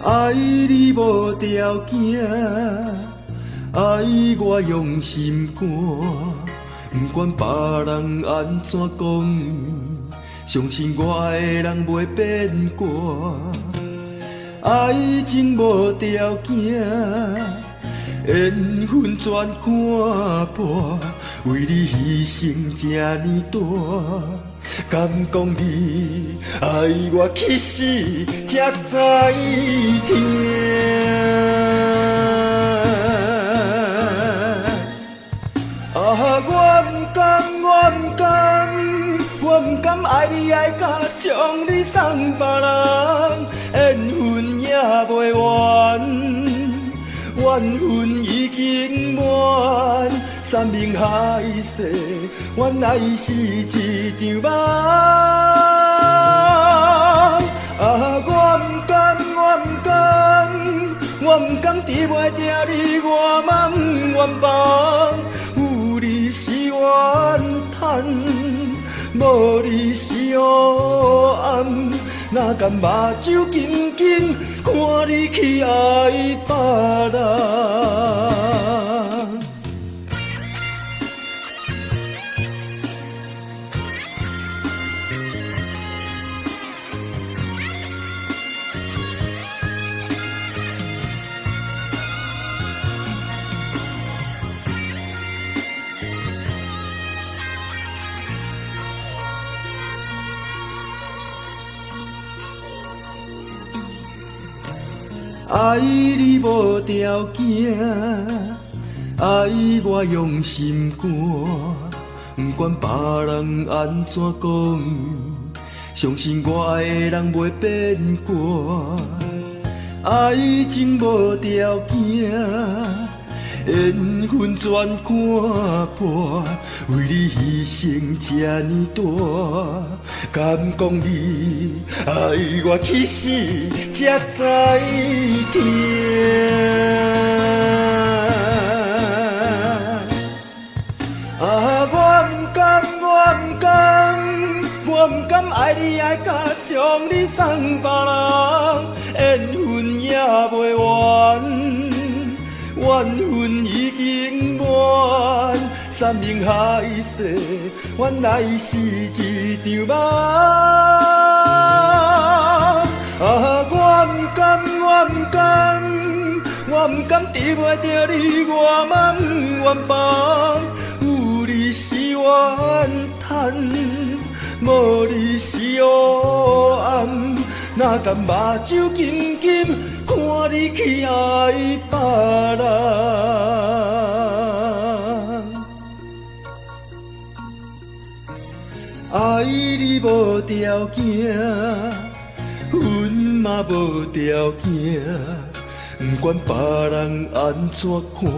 爱你无条件，爱我用心肝，不管别人安怎讲，相信我的人袂变卦。爱情无条件，缘分全看破，为你牺牲这呢大。敢讲你爱我去死，才知疼。啊，我不甘，我不甘，我不甘爱你爱甲将你送别人，缘分也袂完，缘分已经满。山明海誓，原来是一场梦。啊，我不甘，我不甘，我不甘治袂掉你我梦愿房。有你是怨叹，无你是黑暗，哪甘目睭紧紧看你去爱别人。爱你无条件，爱我用心肝，不管别人安怎讲，相信我的人袂变卦。爱情无条件，缘分全看破，为你牺牲这呢大。敢讲你爱我去死，才知疼。啊，我不甘，我不甘，我不甘爱你爱甲将你送别人，缘分也袂完，缘分已经满。山明海誓，原来是一场梦。啊，我不甘，我不甘，我不甘治袂掉你我梦愿房。有你是怨叹，无你是黑暗，哪甘目睭紧紧看你去爱别人。爱你无条件，阮嘛无条件，不管别人安怎看，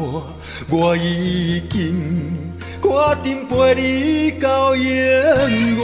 我已经决定陪你到永远。